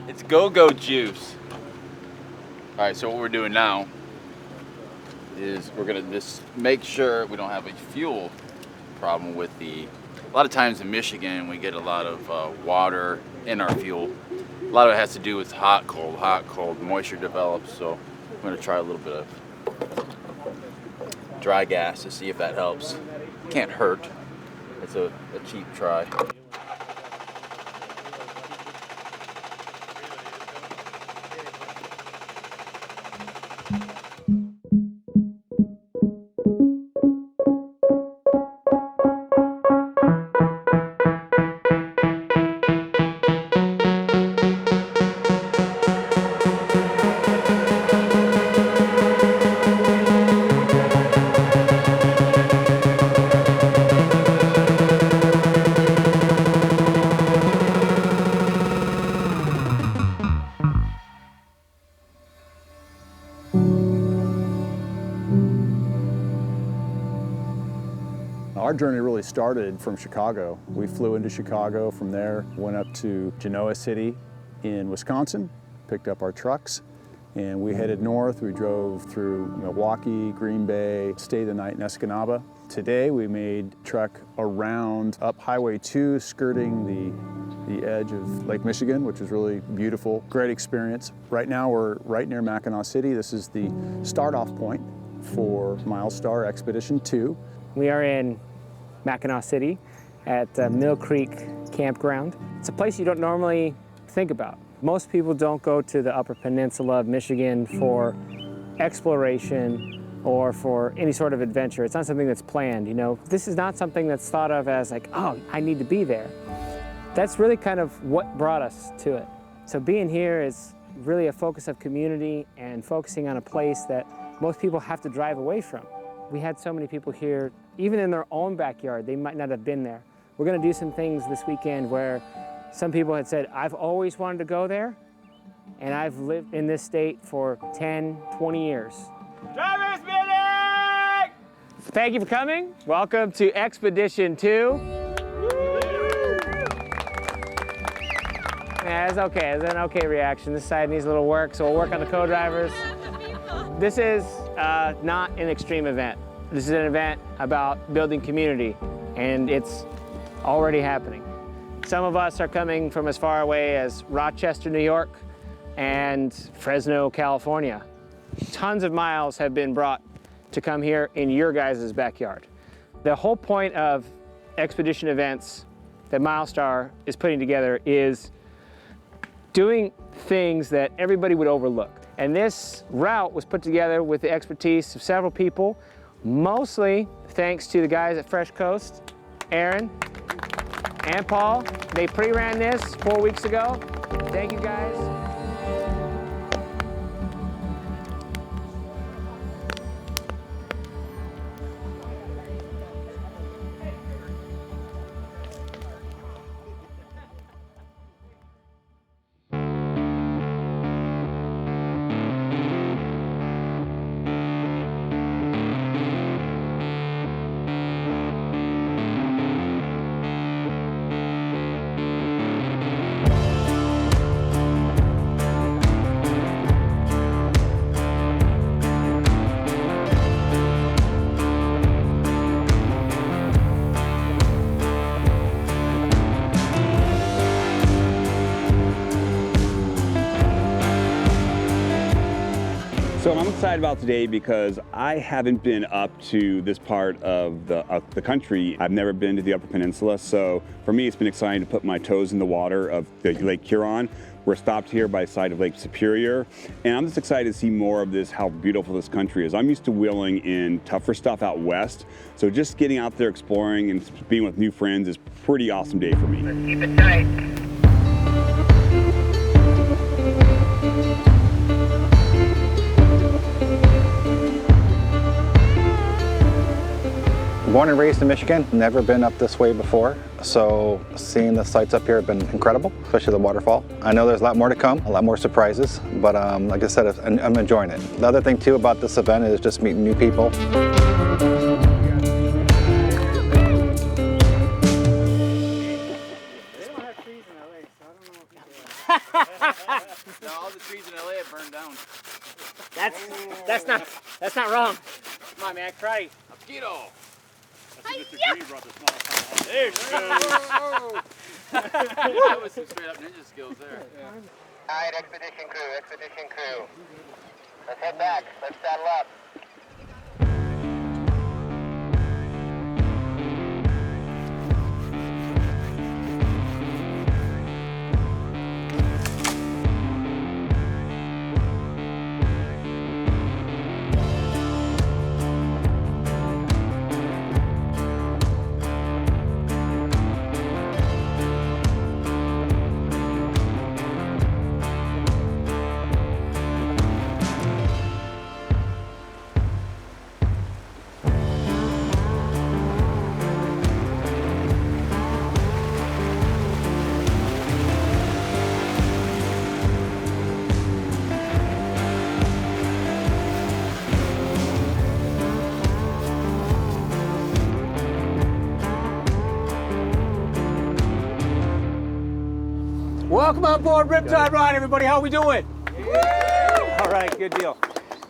It's go-go juice. All right, so what we're doing now is we're gonna just make sure we don't have a fuel problem with a lot of times in Michigan we get a lot of water in our fuel. A lot of it has to do with hot, cold, moisture develops. So I'm gonna try a little bit of dry gas to see if that helps. Can't hurt. It's a cheap try. Our journey really started from Chicago. We flew into Chicago, from there went up to Genoa City in Wisconsin, picked up our trucks, and we headed north. We drove through Milwaukee, Green Bay, stayed the night in Escanaba. Today we made a trek around up Highway 2, skirting the edge of Lake Michigan, which is really beautiful, great experience. Right now we're right near Mackinac City. This is the start-off point for Milestar Expedition 2. We are in Mackinac City at Mill Creek Campground. It's a place you don't normally think about. Most people don't go to the Upper Peninsula of Michigan for exploration or for any sort of adventure. It's not something that's planned, you know. This is not something that's thought of as like, oh, I need to be there. That's really kind of what brought us to it. So being here is really a focus of community and focusing on a place that most people have to drive away from. We had so many people here, even in their own backyard, they might not have been there. We're gonna do some things this weekend where some people had said, I've always wanted to go there, and I've lived in this state for 10, 20 years. Driver's meeting! Thank you for coming. Welcome to Expedition 2. Yeah, it's okay, it's an okay reaction. This side needs a little work, so we'll work on the co-drivers. This is not an extreme event. This is an event about building community, and it's already happening. Some of us are coming from as far away as Rochester, New York, and Fresno, California. Tons of miles have been brought to come here in your guys' backyard. The whole point of expedition events that Milestar is putting together is doing things that everybody would overlook. And this route was put together with the expertise of several people, mostly thanks to the guys at Fresh Coast, Aaron and Paul. They pre-ran this 4 weeks ago. Thank you guys. So I'm excited about today because I haven't been up to this part of the country. I've never been to the Upper Peninsula, so for me it's been exciting to put my toes in the water of the Lake Huron. We're stopped here by the side of Lake Superior, and I'm just excited to see more of this, how beautiful this country is. I'm used to wheeling in tougher stuff out west, so just getting out there exploring and being with new friends is a pretty awesome day for me. Let's keep it tight. Born and raised in Michigan, never been up this way before, so seeing the sights up here have been incredible, especially the waterfall. I know there's a lot more to come, a lot more surprises, but like I said, I'm enjoying it. The other thing too about this event is just meeting new people. No, all the trees in LA have burned down. That's not wrong. Come on, man, cry. Mosquito. There she goes. That was some straight up ninja skills there. All right, expedition crew. Let's head back. Let's saddle up. Welcome on board Riptide Ride, everybody. How are we doing? All right, good deal.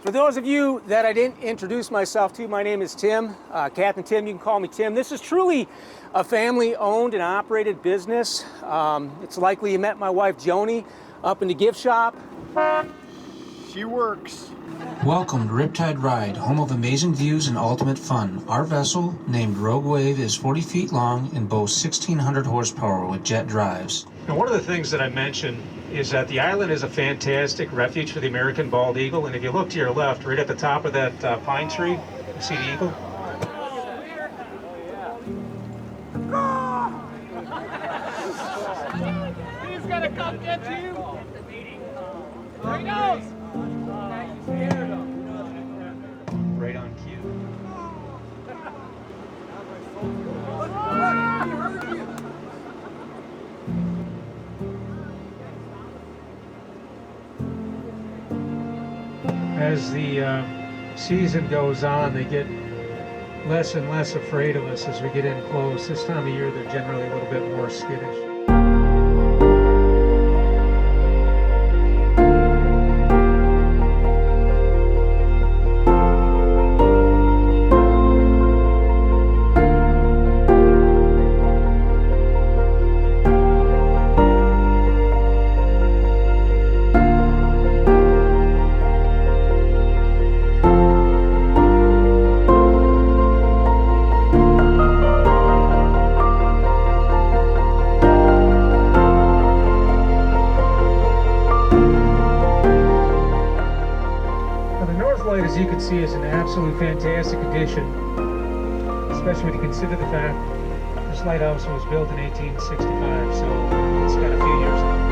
For those of you that I didn't introduce myself to, my name is Tim, Captain Tim. You can call me Tim. This is truly a family-owned and operated business. It's likely you met my wife Joni up in the gift shop. She works. Welcome to Riptide Ride, home of amazing views and ultimate fun. Our vessel, named Rogue Wave, is 40 feet long and boasts 1,600 horsepower with jet drives. Now, one of the things that I mentioned is that the island is a fantastic refuge for the American bald eagle. And if you look to your left, right at the top of that pine tree, you see the eagle? He's gonna come get you. There he goes. Right on cue. As the season goes on, they get less and less afraid of us as we get in close. This time of year, they're generally a little bit more skittish. As you can see, is an absolute fantastic addition, especially when you consider the fact this lighthouse was built in 1865, so it's got a few years on it.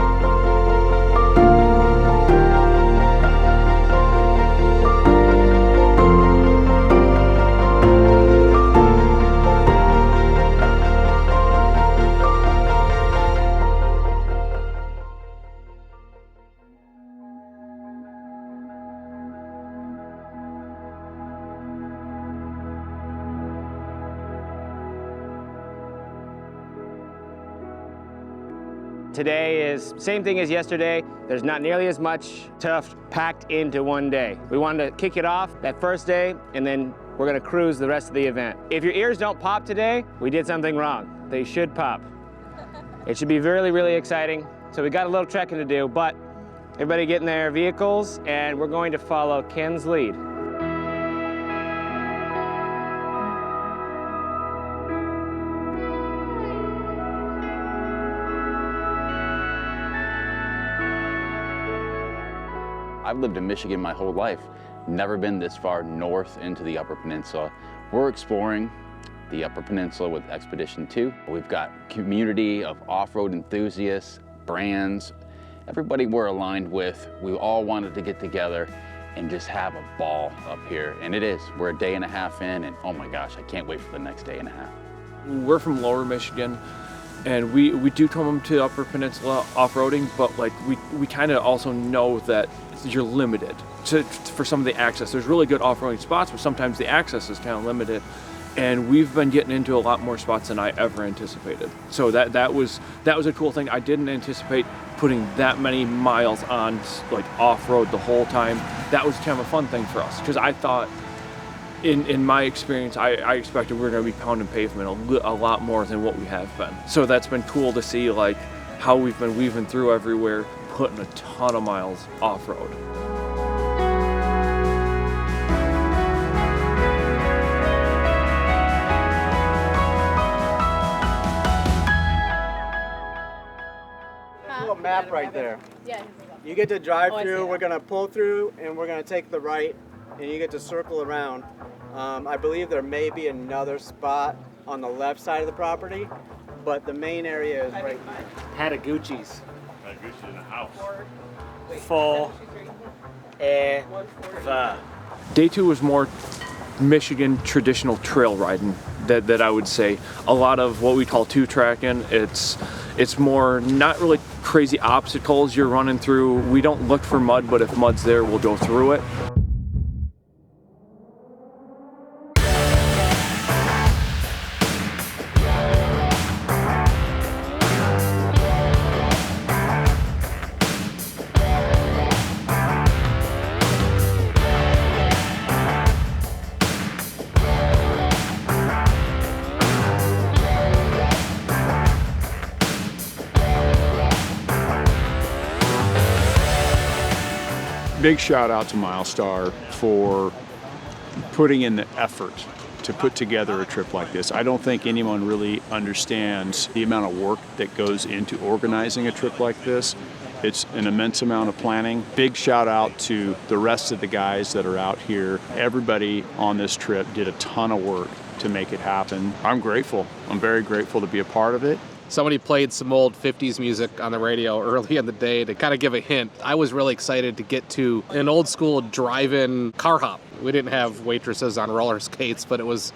Today is same thing as yesterday. There's not nearly as much stuff packed into one day. We wanted to kick it off that first day, and then we're gonna cruise the rest of the event. If your ears don't pop today, we did something wrong. They should pop. It should be really, really exciting. So we got a little trekking to do, but everybody get in their vehicles, and we're going to follow Ken's lead. I've lived in Michigan my whole life, never been this far north into the Upper Peninsula. We're exploring the Upper Peninsula with Expedition 2. We've got community of off-road enthusiasts, brands, everybody we're aligned with. We all wanted to get together and just have a ball up here, and it is. We're a day and a half in, and oh my gosh, I can't wait for the next day and a half. We're from Lower Michigan, and we do come to Upper Peninsula off-roading, but like we kind of also know that you're limited for some of the access. There's really good off-roading spots, but sometimes the access is kind of limited. and we've been getting into a lot more spots than I ever anticipated. So that was a cool thing. I didn't anticipate putting that many miles on like off-road the whole time. That was kind of a fun thing for us, because I thought, in my experience, I expected we were going to be pounding pavement a lot more than what we have been. So that's been cool to see, like how we've been weaving through everywhere, putting a ton of miles off-road. Map right there. Yeah. You get to drive through, we're going to pull through, and we're going to take the right, and you get to circle around. I believe there may be another spot on the left side of the property, but the main area is right here. Hataguchi's. Hataguchi in the house. Full. Day 2 was more Michigan traditional trail riding that I would say. A lot of what we call two-tracking. It's more not really crazy obstacles you're running through. We don't look for mud, but if mud's there, we'll go through it. Big shout out to Milestar for putting in the effort to put together a trip like this. I don't think anyone really understands the amount of work that goes into organizing a trip like this. It's an immense amount of planning. Big shout out to the rest of the guys that are out here. Everybody on this trip did a ton of work to make it happen. I'm grateful. I'm very grateful to be a part of it. Somebody played some old 50s music on the radio early in the day to kind of give a hint. I was really excited to get to an old school drive-in car hop. We didn't have waitresses on roller skates, but it was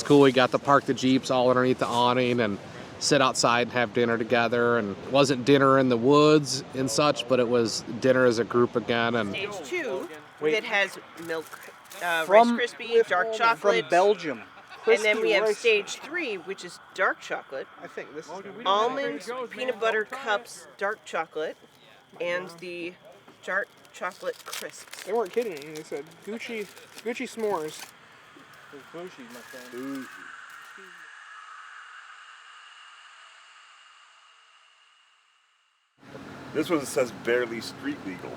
cool. We got to park the Jeeps all underneath the awning and sit outside and have dinner together. And it wasn't dinner in the woods and such, but it was dinner as a group again. And Stage 2, that has milk, Rice Krispie, dark chocolate. From Belgium. And then we have stage 3, which is dark chocolate. I think this is almond peanut butter cups, dark chocolate, and the dark chocolate crisps. They weren't kidding me. They said Gucci s'mores. Bougie, my friend. This one says barely street legal.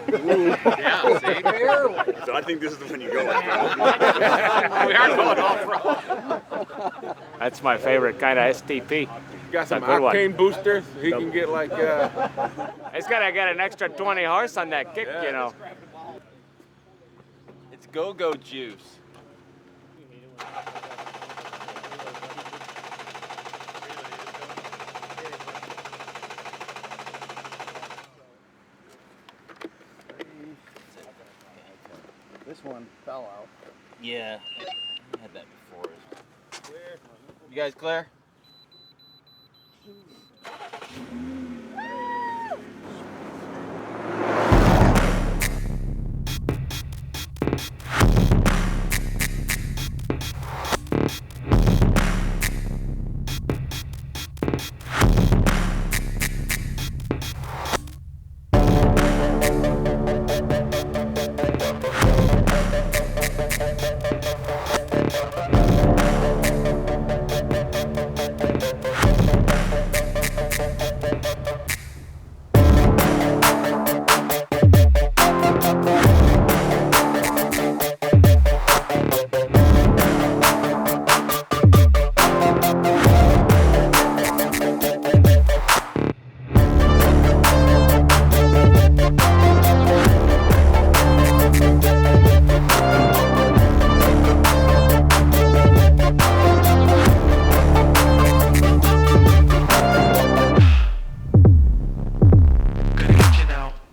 yeah, see? Barely. So I think this is the one you go with. We are going off-road. That's my favorite kind of STP. Got some octane boosters. He can get like. It's gotta get an extra 20 horse on that kick, you know. It's go-go juice. This one fell out. Yeah, I had that before. You guys clear?